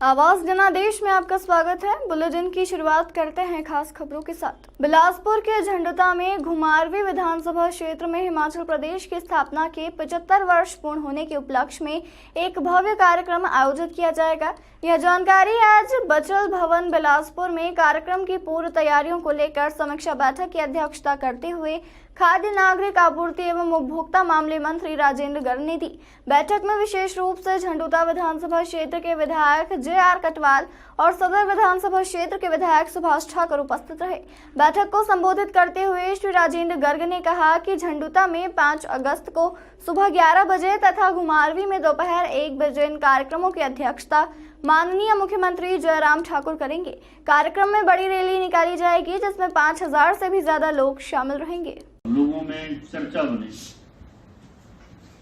आवाज जनादेश में आपका स्वागत है। बुलेटिन की शुरुआत करते हैं खास खबरों के साथ। बिलासपुर के झंडुता में घुमारवीं विधानसभा क्षेत्र में हिमाचल प्रदेश की स्थापना के 75 वर्ष पूर्ण होने के उपलक्ष्य में एक भव्य कार्यक्रम आयोजित किया जाएगा। यह जानकारी आज बचल भवन बिलासपुर में कार्यक्रम की पूर्व तैयारियों को लेकर समीक्षा बैठक की अध्यक्षता करते हुए खाद्य नागरिक आपूर्ति एवं उपभोक्ता मामले मंत्री राजेंद्र गर्ग ने दी। बैठक में विशेष रूप से झंडुता विधानसभा क्षेत्र के विधायक जे.आर. कटवाल और सदर विधानसभा क्षेत्र के विधायक सुभाष ठाकुर उपस्थित रहे। बैठक को संबोधित करते हुए श्री राजेंद्र गर्ग ने कहा कि झंडुता में 5 अगस्त को सुबह 11 बजे तथा घुमारवीं में दोपहर 1 बजे इन कार्यक्रमों की अध्यक्षता माननीय मुख्यमंत्री जयराम ठाकुर करेंगे। कार्यक्रम में बड़ी रैली निकाली जाएगी जिसमें 5000 से भी ज्यादा लोग शामिल रहेंगे। लोगों में चर्चा बने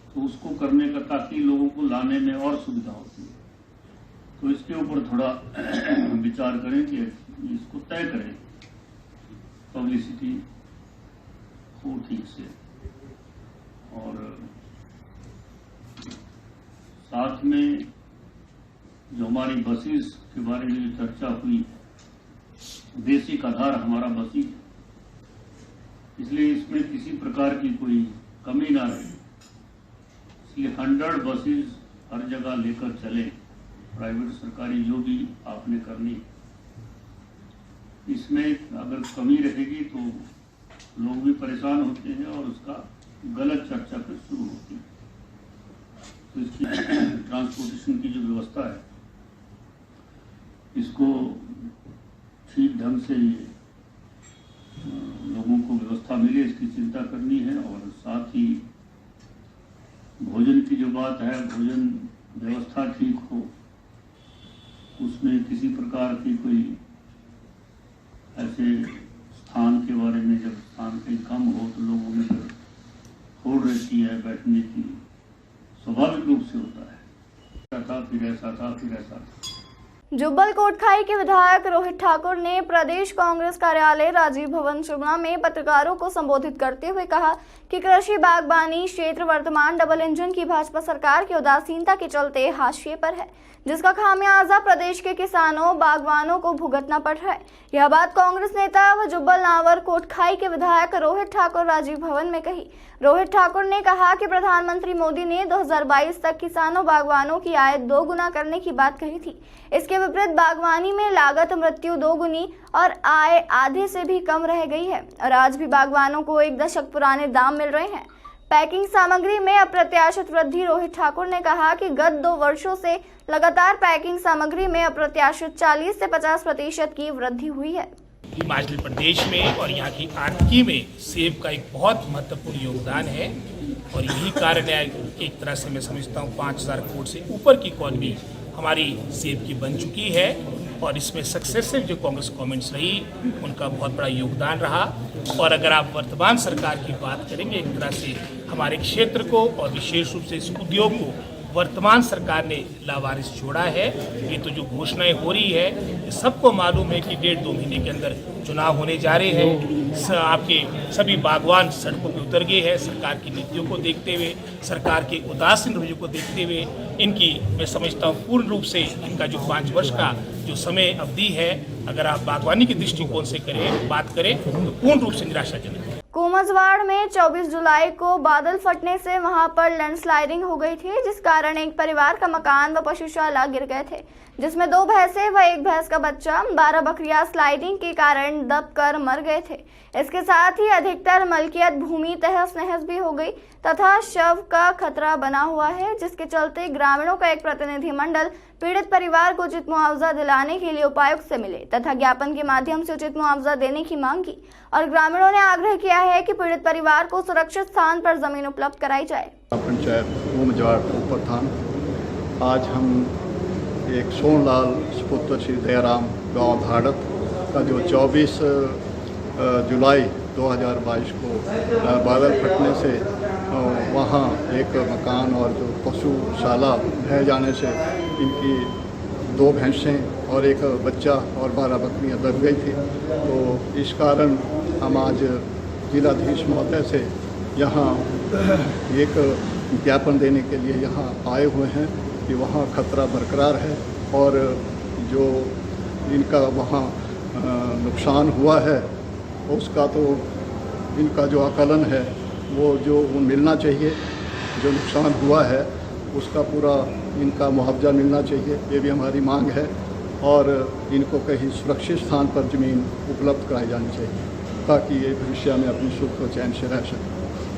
तो उसको करने का, ताकि लोगों को लाने में और सुविधा होती है। तो इसके ऊपर थोड़ा विचार करें कि इसको तय करें, पब्लिसिटी हो ठीक से। और साथ में जो हमारी बसेस के बारे में जो चर्चा हुई, बेसिक आधार हमारा बस ही है, इसलिए इसमें किसी प्रकार की कोई कमी ना रहे। इसलिए 100 बसेस हर जगह लेकर चले, प्राइवेट सरकारी जो भी आपने करनी। इसमें अगर कमी रहेगी तो लोग भी परेशान होते हैं और उसका गलत चर्चा फिर शुरू होती है। तो इसकी ट्रांसपोर्टेशन की जो व्यवस्था है, इसको ठीक ढंग से लोगों को व्यवस्था मिले, इसकी चिंता करनी है। और साथ ही भोजन की जो बात है, भोजन व्यवस्था ठीक हो, उसमें किसी प्रकार की कोई ऐसे स्थान के बारे में, जब स्थान कहीं कम हो तो लोगों में होड़ रहती है बैठने की, स्वाभाविक रूप से होता है। ऐसा था, फिर ऐसा था, फिर ऐसा था। जुब्बल कोटखाई के विधायक रोहित ठाकुर ने प्रदेश कांग्रेस कार्यालय राजीव भवन शिमला में पत्रकारों को संबोधित करते हुए कहा कि कृषि बागवानी क्षेत्र वर्तमान डबल इंजन की भाजपा सरकार की उदासीनता के चलते हाशिए पर है, जिसका खामियाजा प्रदेश के किसानों बागवानों को भुगतना पड़ रहा है। यह बात कांग्रेस नेता व जुब्बल नावर कोटखाई के विधायक रोहित ठाकुर राजीव भवन में कही। रोहित ठाकुर ने कहा कि प्रधानमंत्री मोदी ने 2022 तक किसानों बागवानों की आय 2 गुना करने की बात कही थी। इसके विपरीत बागवानी में लागत मृत्यु 2 गुनी और आय आधे से भी कम रह गई है और आज भी बागवानों को 1 दशक पुराने दाम मिल रहे हैं। पैकिंग सामग्री में अप्रत्याशित वृद्धि। रोहित ठाकुर ने कहा कि गत 2 वर्षों से लगातार पैकिंग सामग्री में अप्रत्याशित 40 से 50% की वृद्धि हुई है। हिमाचल प्रदेश में और यहाँ की आर्थिकी में सेब का एक बहुत महत्वपूर्ण योगदान है और यही कारण है एक तरह से मैं समझता हूँ 5000 करोड़ से ऊपर की इकॉनमी हमारी सेब की बन चुकी है और इसमें सक्सेसिव जो कांग्रेस गवर्नमेंट्स रही उनका बहुत बड़ा योगदान रहा। और अगर आप वर्तमान सरकार की बात करेंगे, एक तरह से हमारे क्षेत्र को और विशेष रूप से इस उद्योग को वर्तमान सरकार ने लावारिस छोड़ा है। ये तो जो घोषणाएं हो रही है, सबको मालूम है कि 1.5-2 महीने के अंदर चुनाव होने जा रहे हैं। आपके सभी बागवान सड़कों पर उतर गए हैं सरकार की नीतियों को देखते हुए, सरकार के उदासीन रवैये को देखते हुए। इनकी मैं समझता हूँ पूर्ण रूप से इनका जो 5 वर्ष का जो समय अवधि है, अगर आप बागवानी के दृष्टिकोण से बात करें तो पूर्ण रूप से निराशाजनक है। कोमसवाड़ में 24 जुलाई को बादल फटने से वहां पर लैंडस्लाइडिंग हो गई थी, जिस कारण एक परिवार का मकान व पशुशाला गिर गए थे, जिसमें 2 भैंसें व 1 भैंस का बच्चा, 12 बकरियां स्लाइडिंग के कारण दबकर मर गए थे। इसके साथ ही अधिकतर मलकियत भूमि तहस नहस भी हो गई तथा शव का खतरा बना हुआ है, जिसके चलते ग्रामीणों का एक प्रतिनिधिमंडल पीड़ित परिवार को उचित मुआवजा दिलाने के लिए उपायुक्त से मिले तथा ज्ञापन के माध्यम से उचित मुआवजा देने की मांग की और ग्रामीणों ने आग्रह किया है कि पीड़ित परिवार को सुरक्षित स्थान पर जमीन उपलब्ध कराई जाए। पंचायत घुमारवीं प्रधान, आज हम एक सोनलाल सुपुत्र श्री दयाराम गाँव धाड़त का जो 24 जुलाई 2022 को बादल फटने से वहाँ एक मकान और जो पशुशाला ढह जाने से इनकी 2 भैंसें और 1 बच्चा और 12 बकरियाँ दब गई थी। तो इस कारण हम आज जिलाधीश महोदय से यहाँ एक ज्ञापन देने के लिए यहाँ आए हुए हैं कि वहाँ खतरा बरकरार है और जो इनका वहाँ नुकसान हुआ है उसका तो इनका जो आकलन है वो मिलना चाहिए। जो नुकसान हुआ है उसका पूरा इनका मुआवजा मिलना चाहिए, ये भी हमारी मांग है। और इनको कहीं सुरक्षित स्थान पर ज़मीन उपलब्ध कराई जानी चाहिए ताकि ये भविष्य में अपनी सुख व चैन से रह सकें।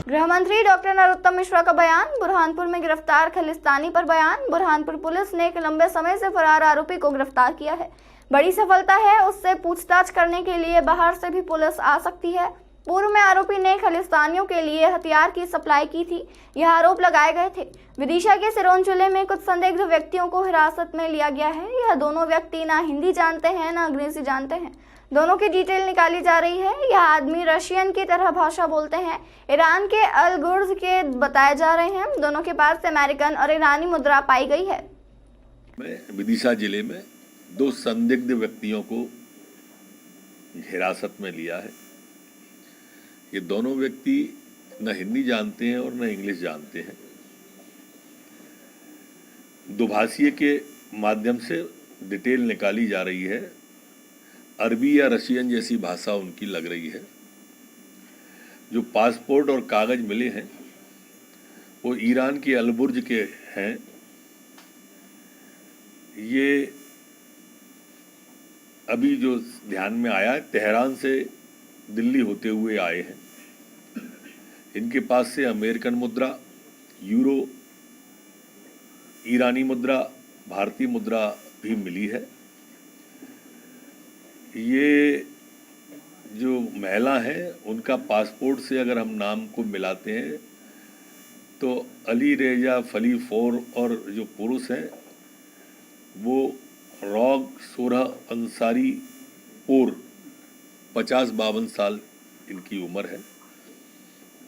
गृह मंत्री डॉक्टर नरोत्तम मिश्रा का बयान, बुरहानपुर में गिरफ्तार खलिस्तानी पर बयान। बुरहानपुर पुलिस ने एक लंबे समय से फरार आरोपी को गिरफ्तार किया है, बड़ी सफलता है। उससे पूछताछ करने के लिए बाहर से भी पुलिस आ सकती है। पूर्व में आरोपी ने खलिस्तानियों के लिए हथियार की सप्लाई की थी, यह आरोप लगाए गए थे। विदिशा के सिरोंज जिले में कुछ संदिग्ध व्यक्तियों को हिरासत में लिया गया है। यह दोनों व्यक्ति ना हिंदी जानते हैं ना अंग्रेजी जानते हैं। दोनों की डिटेल निकाली जा रही है। यह आदमी रशियन की तरह भाषा बोलते हैं, ईरान के अलगुर्ज के बताए जा रहे हैं। दोनों के पास से अमेरिकन और ईरानी मुद्रा पाई गई है। विदिशा जिले में 2 संदिग्ध व्यक्तियों को हिरासत में लिया है। ये दोनों व्यक्ति न हिंदी जानते हैं और न इंग्लिश जानते हैं। दुभाषीय के माध्यम से डिटेल निकाली जा रही है। अरबी या रशियन जैसी भाषा उनकी लग रही है। जो पासपोर्ट और कागज मिले हैं वो ईरान के अलबुर्ज के हैं। ये अभी जो ध्यान में आया है, तेहरान से दिल्ली होते हुए आए हैं। इनके पास से अमेरिकन मुद्रा, यूरो, ईरानी मुद्रा, भारतीय मुद्रा भी मिली है। ये जो महिला है उनका पासपोर्ट से अगर हम नाम को मिलाते हैं तो अली रेजा फली फोर, और जो पुरुष हैं वो रॉग सोरह अंसारी और 50-52 साल इनकी उम्र है।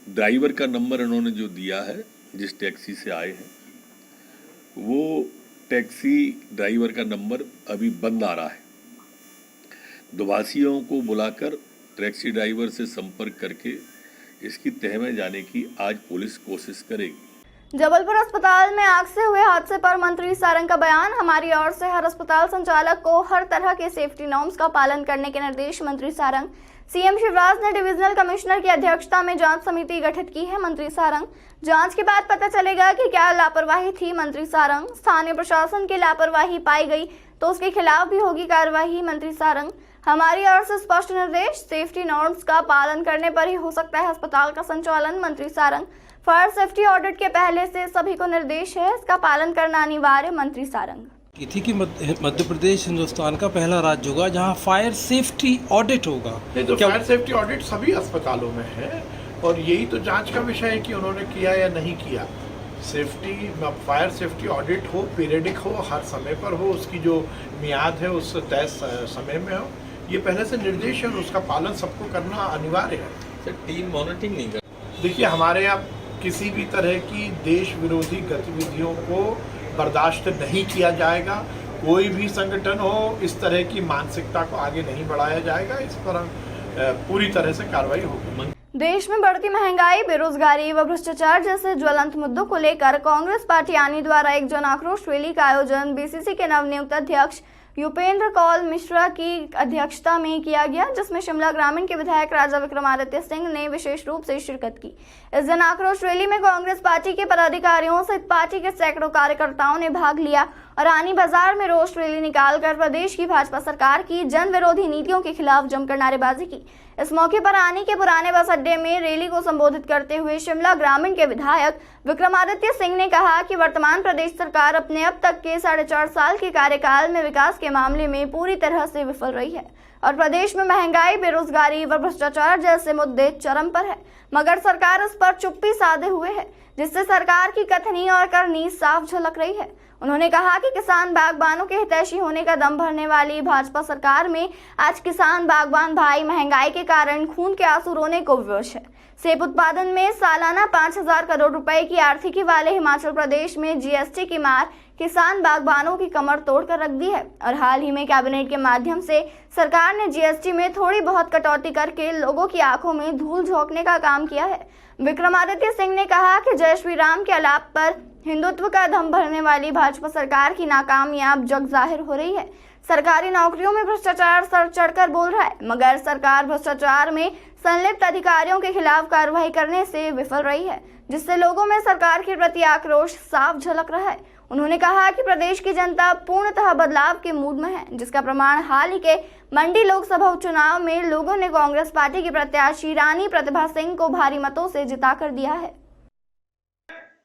ड्राइवर का नंबर इन्होंने जो दिया है, जिस टैक्सी से आए हैं, वो टैक्सी ड्राइवर का नंबर अभी बंद आ रहा है। दुभाषियों को बुलाकर टैक्सी ड्राइवर से संपर्क करके इसकी तह में जाने की आज पुलिस कोशिश करेगी। जबलपुर अस्पताल में आग से हुए हादसे पर मंत्री सारंग का बयान। हमारी ओर से हर अस्पताल संचालक को हर तरह के सेफ्टी नॉर्म्स का पालन करने के निर्देश। मंत्री सारंग। सीएम शिवराज ने डिविजनल कमिश्नर की अध्यक्षता में जांच समिति गठित की है। मंत्री सारंग। जांच के बाद पता चलेगा कि क्या लापरवाही थी। मंत्री सारंग। स्थानीय प्रशासन की लापरवाही पाई गई तो उसके खिलाफ भी होगी कार्रवाई। मंत्री सारंग। हमारी ओर से स्पष्ट निर्देश, सेफ्टी नॉर्म्स का पालन करने पर ही हो सकता है अस्पताल का संचालन। मंत्री सारंग। फायर सेफ्टी ऑडिट के पहले से सभी को निर्देश है, इसका पालन करना अनिवार्य। मंत्री सारंग। की थी कि मध्य प्रदेश हिंदुस्तान का पहला राज्य होगा जहां फायर सेफ्टी ऑडिट होगा। तो फायर सेफ्टी ऑडिट सभी अस्पतालों में है और यही तो जांच का विषय है कि उन्होंने किया या नहीं किया। फायर सेफ्टी ऑडिट हो, पीरियडिक हो, हर समय पर हो, उसकी जो मियाद है उस तय समय में हो, ये पहले से निर्देश है और उसका पालन सबको करना अनिवार्य है। सर, टीम मॉनिटरिंग नहीं कर। देखिए, हमारे यहाँ किसी भी तरह की देश विरोधी गतिविधियों को बर्दाश्त नहीं किया जाएगा। कोई भी संगठन हो, इस तरह की मानसिकता को आगे नहीं बढ़ाया जाएगा। इस पर पूरी तरह से कार्रवाई होगी। देश में बढ़ती महंगाई, बेरोजगारी व भ्रष्टाचार जैसे ज्वलंत मुद्दों को लेकर कांग्रेस पार्टी आनी द्वारा एक जन आक्रोश रैली का आयोजन बीसीसी के नवनियुक्त अध्यक्ष युपेंद्र कौल मिश्रा की अध्यक्षता में किया गया, जिसमें शिमला ग्रामीण के विधायक राजा विक्रमादित्य सिंह ने विशेष रूप से शिरकत की। इस जन आक्रोश रैली में कांग्रेस पार्टी के पदाधिकारियों सहित पार्टी के सैकड़ों कार्यकर्ताओं ने भाग लिया और आनी बाजार में रोष रैली निकालकर प्रदेश की भाजपा सरकार की जन विरोधी नीतियों के खिलाफ जमकर नारेबाजी की। इस मौके पर आनी के पुराने बस अड्डे में रैली को संबोधित करते हुए शिमला ग्रामीण के विधायक विक्रमादित्य सिंह ने कहा कि वर्तमान प्रदेश सरकार अपने अब तक के 4.5 साल के कार्यकाल में विकास के मामले में पूरी तरह से विफल रही है और प्रदेश में महंगाई, बेरोजगारी व भ्रष्टाचार जैसे मुद्दे चरम पर है, मगर सरकार इस पर चुप्पी साधे हुए है, जिससे सरकार की कथनी और करनी साफ झलक रही है। उन्होंने कहा कि किसान बागबानों के हितैषी होने का दम भरने वाली भाजपा सरकार में आज किसान बागबान भाई महंगाई के कारण खून के आंसू रोने को विवश है। सेब उत्पादन में सालाना 5,000 करोड़ रुपए की आर्थिकी वाले हिमाचल प्रदेश में जीएसटी की मार किसान बागबानों की कमर तोड़कर रख दी है और हाल ही में कैबिनेट के माध्यम से सरकार ने जीएसटी में थोड़ी बहुत कटौती करके लोगों की आंखों में धूल झोंकने का काम किया है। विक्रमादित्य सिंह ने कहा कि जय श्री राम के आलाप पर हिंदुत्व का दम भरने वाली भाजपा सरकार की नाकामयाब जग जाहिर हो रही है। सरकारी नौकरियों में भ्रष्टाचार सर चढ़कर बोल रहा है, मगर सरकार भ्रष्टाचार में संलिप्त अधिकारियों के खिलाफ कार्रवाई करने से विफल रही है, जिससे लोगों में सरकार के प्रति आक्रोश साफ झलक रहा है। उन्होंने कहा कि प्रदेश की जनता पूर्णतः बदलाव के मूड में है, जिसका प्रमाण हाल ही के मंडी लोकसभा उपचुनाव में लोगों ने कांग्रेस पार्टी की प्रत्याशी रानी प्रतिभा सिंह को भारी मतों से जिताकर दिया है।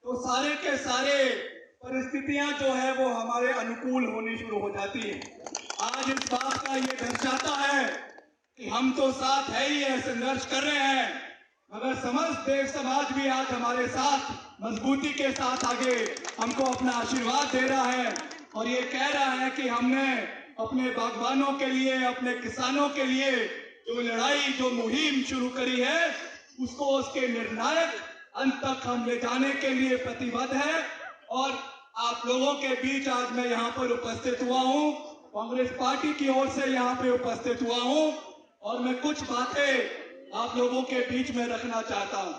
तो सारे के सारे परिस्थितियां जो है वो हमारे अनुकूल होनी शुरू हो जाती है। आज इस बात का ये दर्शाता है कि हम तो साथ है ही है, संघर्ष कर रहे हैं, मगर समस्त देव समाज भी आज हमारे साथ मजबूती के साथ आगे हमको अपना आशीर्वाद दे रहा है और ये कह रहा है कि हमने अपने बागबानों के लिए, अपने किसानों के लिए जो लड़ाई, जो मुहिम शुरू करी है, उसको उसके निर्णायक अंत तक हम ले जाने के लिए प्रतिबद्ध है। और आप लोगों के बीच आज मैं यहाँ पर उपस्थित हुआ हूँ, कांग्रेस पार्टी की ओर से यहाँ पे उपस्थित हुआ हूँ और मैं कुछ बातें आप लोगों के बीच में रखना चाहता हूँ।